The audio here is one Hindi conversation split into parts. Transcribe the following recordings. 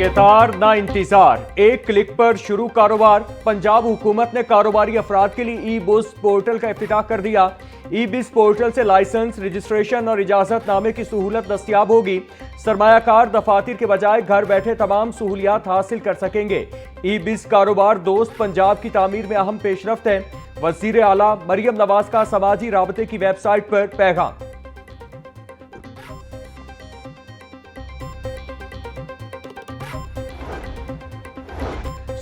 ये तार ना इंतजार, एक क्लिक पर शुरू कारोबार। पंजाब हुकूमत ने कारोबारी अफराद के लिए ई बुस पोर्टल का इफ्तिताह कर दिया। ई बिस पोर्टल से लाइसेंस, रजिस्ट्रेशन और इजाजतनामे की सहूलत दस्तयाब होगी। सरमायाकार दफातर के बजाय घर बैठे तमाम सहूलियात हासिल कर सकेंगे। ई बिस कारोबार दोस्त पंजाब की तामीर में अहम पेशरफ्त है। वजीर आला मरियम नवाज का समाजी राबते की वेबसाइट पर पैगाम।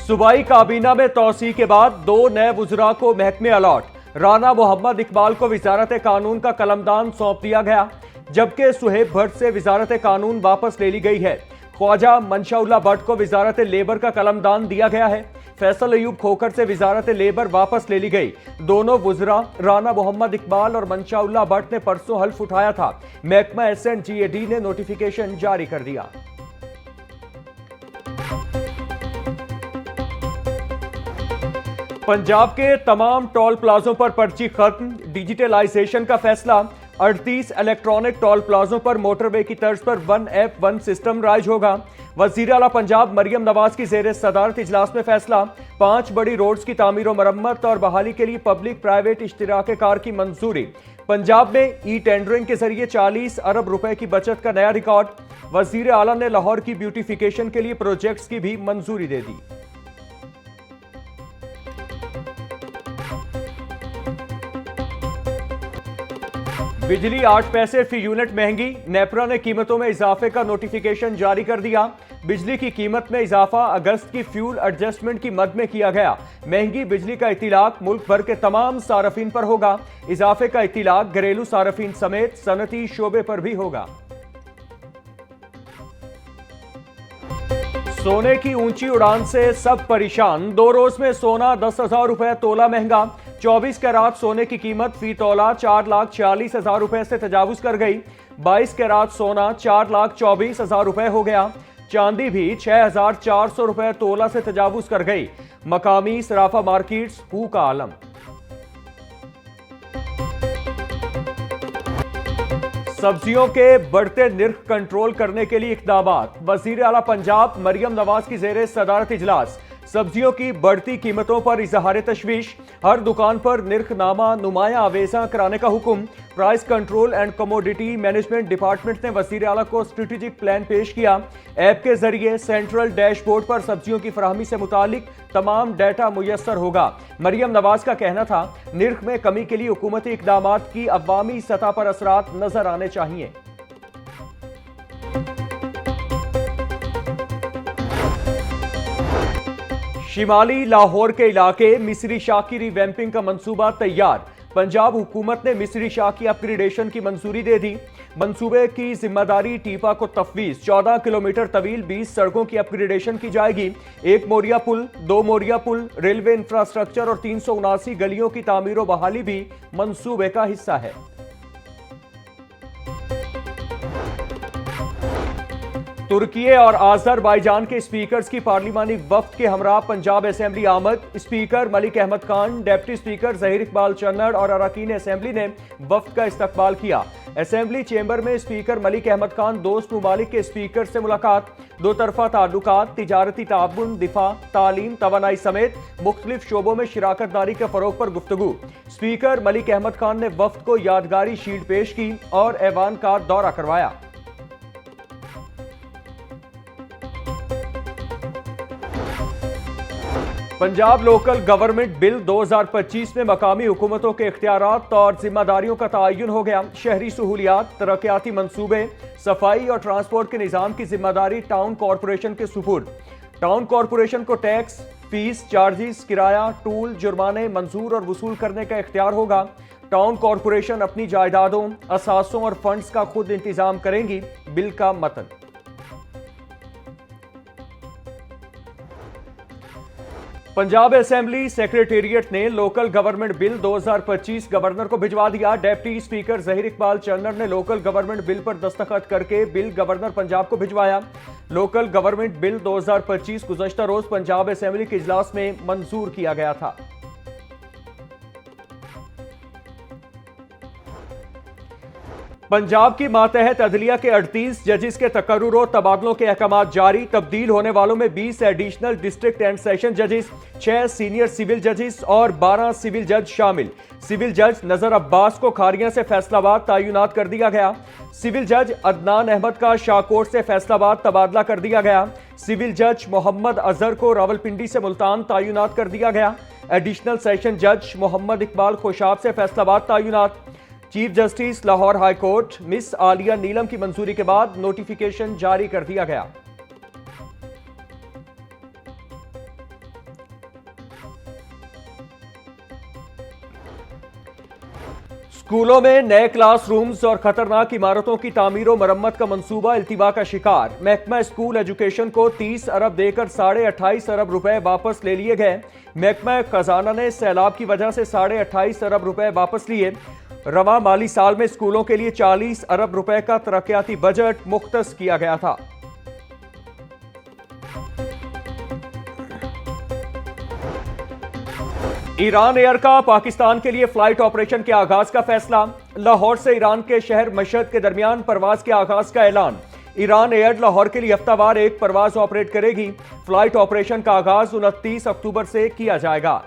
सूबाई काबीना में तौसी के बाद 2 नए वुज़रा को महकमे अलॉट। राना मोहम्मद इकबाल को वजारत कानून का कलमदान सौंप दिया गया, जबकि सुहेब भट्ट से वजारत कानून वापस ले ली गई है। ख्वाजा मंशाउल्लाह भट्ट को वजारत लेबर का कलमदान दिया गया है। फैसल अयूब खोखर से वजारत लेबर वापस ले ली गई। दोनों वुज़रा राना मोहम्मद इकबाल और मंशाउल्लाह भट्ट ने परसों हल्फ उठाया था। महकमा SNGAD ने नोटिफिकेशन जारी कर दिया। पंजाब के तमाम टोल प्लाजों पर पर्ची खत्म, डिजिटलाइजेशन का फैसला। 38 इलेक्ट्रॉनिक टोल प्लाजों पर मोटरवे की तर्ज पर 1 ऐप 1 सिस्टम राइज होगा। वजीर आला पंजाब मरियम नवाज की जेर सदारत इजलास में फैसला। 5 बड़ी रोड्स की तामीर और मरम्मत और बहाली के लिए पब्लिक प्राइवेट इश्तिराक कार की मंजूरी। पंजाब में ई टेंडरिंग के जरिए 40 अरब रुपए की बचत का नया रिकॉर्ड। वजीर आला ने लाहौर की ब्यूटिफिकेशन के लिए प्रोजेक्ट्स की भी मंजूरी दे दी। बिजली 8 पैसे फी यूनिट महंगी। नेपरा ने कीमतों में इजाफे का नोटिफिकेशन जारी कर दिया। बिजली की कीमत में इजाफा अगस्त की फ्यूल एडजस्टमेंट की मद में किया गया। महंगी बिजली का इतिलाक मुल्क भर के तमाम सारफीन पर होगा। इजाफे का इतिलाक घरेलू सारफीन समेत सनती शोबे पर भी होगा। सोने की ऊंची उड़ान से सब परेशान। 2 रोज में सोना 10,000 रुपए तोला महंगा। 24 कैरात सोने की कीमत फी तोला 4,46,000 रुपए से तजावुज कर गई। 22 कैरात सोना 4,24,000 रुपए हो गया। चांदी भी 6,400 रुपए तोला से तजावुज कर गई। मकामी सराफा मार्केट्स हू का आलम। सब्जियों के बढ़ते निर्ख कंट्रोल करने के लिए इक़दामात। वज़ीर आला पंजाब मरियम नवाज की ज़ेरे सदारत इजलास। सब्जियों की बढ़ती कीमतों पर इजहार तशवीश। हर दुकान पर निर्खनामा नुमाया आवेजा कराने का हुक्म। Price control and commodity management department ने वज़ीर आला को स्ट्रेटेजिक प्लान पेश किया। ऐप के जरिए सेंट्रल डैशबोर्ड पर सब्जियों की फराहमी से मुतालिक तमाम डाटा मुयस्सर होगा। मरियम नवाज का कहना था, निर्ख में कमी के लिए हुकूमती इक़दामात की अवामी सतह पर असरात नजर आने चाहिए। शिमाली लाहौर के इलाके मिस्री शाह की रिवैम्पिंग का मंसूबा तैयार। पंजाब हुकूमत ने मिस्री शाह की अपग्रेडेशन की मंजूरी दे दी। मंसूबे की जिम्मेदारी टीपा को तफवीज। 14 किलोमीटर तवील 20 सड़कों की अपग्रेडेशन की जाएगी। 1 मोरिया पुल, 2 मोरिया पुल, रेलवे इंफ्रास्ट्रक्चर और 379 गलियों की तामीर और बहाली भी मंसूबे का हिस्सा है। तुर्की और आज़रबाईजान के स्पीकर्स की पार्लिमानी वफ्द के हमरा पंजाब असेंबली आमद। Speaker Malik Ahmad Khan, deputy speaker Zaheer Iqbal Channar और अरकान असेंबली ने वफ्द का इस्तकबाल किया। असेंबली चेंबर में स्पीकर मलिक अहमद खान दोस्त ममालिक के स्पीकर से मुलाकात। 2 तरफा ताल्लुकात, तिजारती ताउन, दिफा, तालीम, तवानाई समेत मुख्तलिफ शोबों में शिराकत दारी के फरोग पर गुफ्तगू। स्पीकर मलिक अहमद खान ने वफ्द को यादगारी शील्ड पेश की और ऐवान का दौरा करवाया। पंजाब लोकल गवर्नमेंट बिल 2025 में मकामी हुकूमतों के इख्तियारात और जिम्मेदारियों का तयन हो गया। शहरी सहूलियात, तरक्याती मंसूबे, सफाई और ट्रांसपोर्ट के निज़ाम की जिम्मेदारी टाउन कॉरपोरेशन के सुपुर्द। टाउन कॉरपोरेशन को टैक्स, फीस, चार्जिस, किराया, टूल, जुर्माने मंजूर और वसूल करने का इख्तियार होगा। टाउन कॉरपोरेशन अपनी जायदादों, असासों और फंड्स का खुद इंतजाम करेंगी। बिल का मतन। पंजाब असेंबली सेक्रेटेरिएट ने लोकल गवर्नमेंट बिल 2025 गवर्नर को भिजवा दिया। डिप्टी स्पीकर ज़हीर इकबाल चन्नड़ ने लोकल गवर्नमेंट बिल पर दस्तखत करके बिल गवर्नर पंजाब को भिजवाया। लोकल गवर्नमेंट बिल 2025 गुज़श्ता रोज पंजाब असेंबली के इजलास में मंजूर किया गया था। पंजाब की मातहत अदलिया के 38 जजेस के तकर्रुर और तबादलों के अहकाम जारी। तब्दील होने वालों में 20 एडिशनल डिस्ट्रिक्ट एंड सेशन जजेस, 6 सीनियर सिविल जजेस और 12 सिविल जज शामिल। सिविल जज नजर अब्बास को खारिया से फैसलाबाद तैनात कर दिया गया। सिविल जज अदनान अहमद का शाहकोट से फैसलाबाद तबादला कर दिया गया। सिविल जज मोहम्मद अजहर को रावलपिंडी से मुल्तान तैनात कर दिया गया। एडिशनल सेशन जज मोहम्मद इकबाल खुशाब से फैसलाबाद तैनात। Chief justice Lahore high court miss Aliya Neelam की मंजूरी के बाद नोटिफिकेशन जारी कर दिया गया। स्कूलों में नए क्लासरूम्स और खतरनाक इमारतों की तामीर और मरम्मत का मंसूबा इल्तिवा का शिकार। महकमा स्कूल एजुकेशन को 30 अरब देकर 28.5 अरब रुपए वापस ले लिए गए। महकमा खजाना ने सैलाब की वजह से 28.5 अरब रुपए वापस लिए। रवा माली साल में स्कूलों के लिए 40 अरब रुपए का तरक्याती बजट मुख्तस किया गया था। ईरान एयर का पाकिस्तान के लिए फ्लाइट ऑपरेशन के आगाज का फैसला। लाहौर से ईरान के शहर मशहद के दरमियान परवाज के आगाज का ऐलान। ईरान एयर लाहौर के लिए हफ्तावार एक परवाज ऑपरेट करेगी। फ्लाइट ऑपरेशन का आगाज 29 अक्टूबर से किया जाएगा।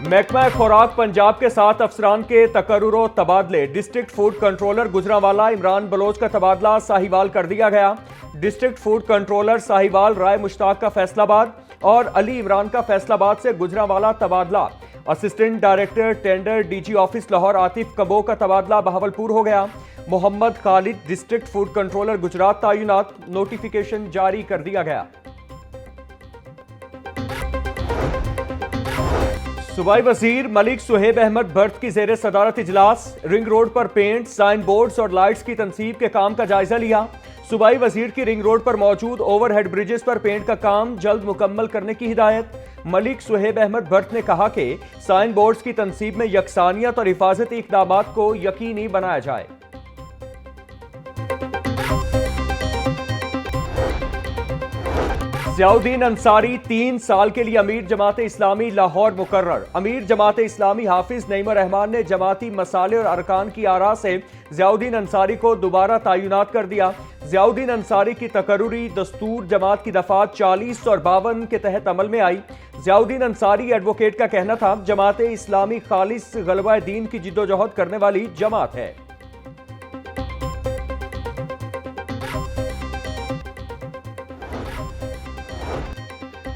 महकमा खुराक पंजाब के 7 अफसरान के तकर्रुर और तबादले। District food controller Gujranwala Imran Baloch का तबादला साहिवाल कर दिया गया। District food controller Sahiwal Rai Mushtaq का फैसलाबाद और अली इमरान का फैसलाबाद से गुजरांवाला तबादला। Assistant director tender DG office Lahore Atif कबो का तबादला बहावलपुर हो गया। Mohammad Khalid district food controller Gujrat तैनात। नोटिफिकेशन जारी कर दिया गया। सूबाई वजीर मलिक सुहेब अहमद भट्ट की जेर सदारत इजलास। रिंग रोड पर पेंट, साइन बोर्ड्स और लाइट्स की तनसीब के काम का जायजा लिया। सूबाई वजीर की रिंग रोड पर मौजूद ओवरहेड ब्रिजेस पर पेंट का काम जल्द मुकम्मल करने की हिदायत। मलिक सुहेब अहमद भट्ट ने कहा कि साइन बोर्ड्स की तनसीब में यकसानियत और हिफाजती इक़दाम को यकीनी बनाया जाए। ज़ियाउद्दीन अंसारी 3 साल के लिए अमीर जमात इस्लामी लाहौर मुकर्रर। अमीर जमात इस्लामी हाफिज नईम रहमान ने जमाती मसाले और अरकान की आरा से ज़ियाउद्दीन अंसारी को दोबारा तैनात कर दिया। ज़ियाउद्दीन अंसारी की तकर्रुरी दस्तूर जमात की दफात 40 और 52 के तहत अमल में आई। ज़ियाउद्दीन अंसारी एडवोकेट का कहना था, जमात इस्लामी खालिस गलबा दीन की जिद्दोजहद करने वाली जमात है।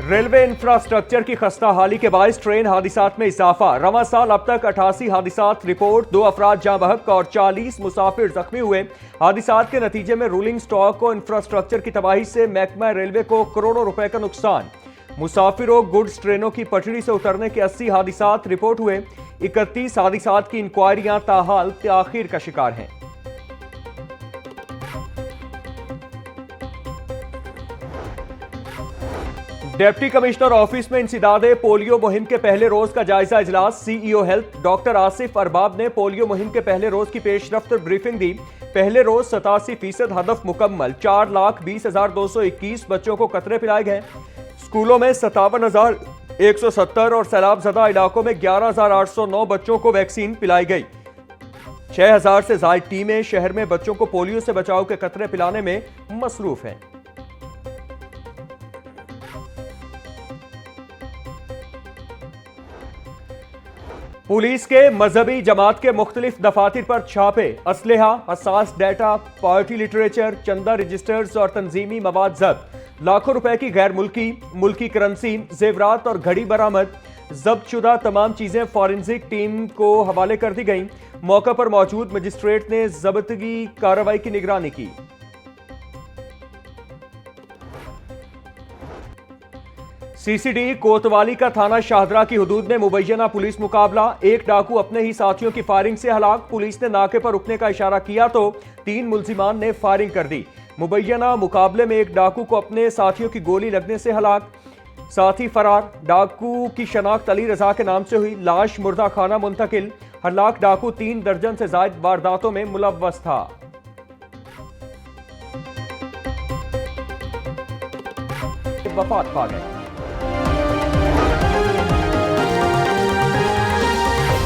रेलवे इंफ्रास्ट्रक्चर की खस्ता हाली के बायस ट्रेन हादिसात में इजाफा। रवां साल अब तक 88 हादिसात रिपोर्ट, 2 अफराद जाँ बहक और 40 मुसाफिर जख्मी हुए। हादिसात के नतीजे में रूलिंग स्टॉक और इंफ्रास्ट्रक्चर की तबाही से महकमा रेलवे को करोड़ों रुपए का नुकसान। मुसाफिरों गुड्स ट्रेनों की पटरी से उतरने के 80 हादिसात रिपोर्ट हुए। 31 हादिसात की इंक्वायरियां ताहाल ताखीर का शिकार हैं। डिप्टी कमिश्नर ऑफिस में इंसिदादे पोलियो मुहिम के पहले रोज का जायजा इजलास। CEO health doctor Asif Arbab ने पोलियो मुहिम के पहले रोज की पेशरफ्त ब्रीफिंग दी। पहले रोज 87% हदफ मुकम्मल। 4,20,221 बच्चों को कतरे पिलाए गए। स्कूलों में 57,170 और सैलाब ज़दा इलाकों में 11,809 बच्चों को वैक्सीन पिलाई गई। 6,000 से ज्यादा टीमें शहर में बच्चों को पोलियो से बचाव के कतरे पिलाने में मसरूफ हैं। पुलिस के मजहबी जमात के मुख्तलिफ दफातर पर छापे। असलहा, हसास डाटा, पार्टी लिटरेचर, चंदा रजिस्टर्स और तंजीमी मवाद जब्त। लाखों रुपए की गैर मुल्की करेंसी, जेवरात और घड़ी बरामद। जब्तशुदा तमाम चीजें फॉरेंसिक टीम को हवाले कर दी गईं। मौका पर मौजूद मजिस्ट्रेट ने जब्तगी कार्रवाई की निगरानी की। सीसीडी कोतवाली का थाना शाहदरा की हुदूद में मुबैना पुलिस मुकाबला। एक डाकू अपने ही साथियों की फायरिंग से हलाक। पुलिस ने नाके पर रुकने का इशारा किया तो 3 मुल्जिमान ने फायरिंग कर दी। मुबैना मुकाबले में एक डाकू को अपने साथियों की गोली लगने से हलाक, साथी फरार। डाकू की शनाख्त अली रजा के नाम से हुई। लाश मुर्दा खाना मुंतकिल। हलाक डाकू 3 दर्जन से ज्यादा वारदातों में मुलव्वस था। वफात पा गए।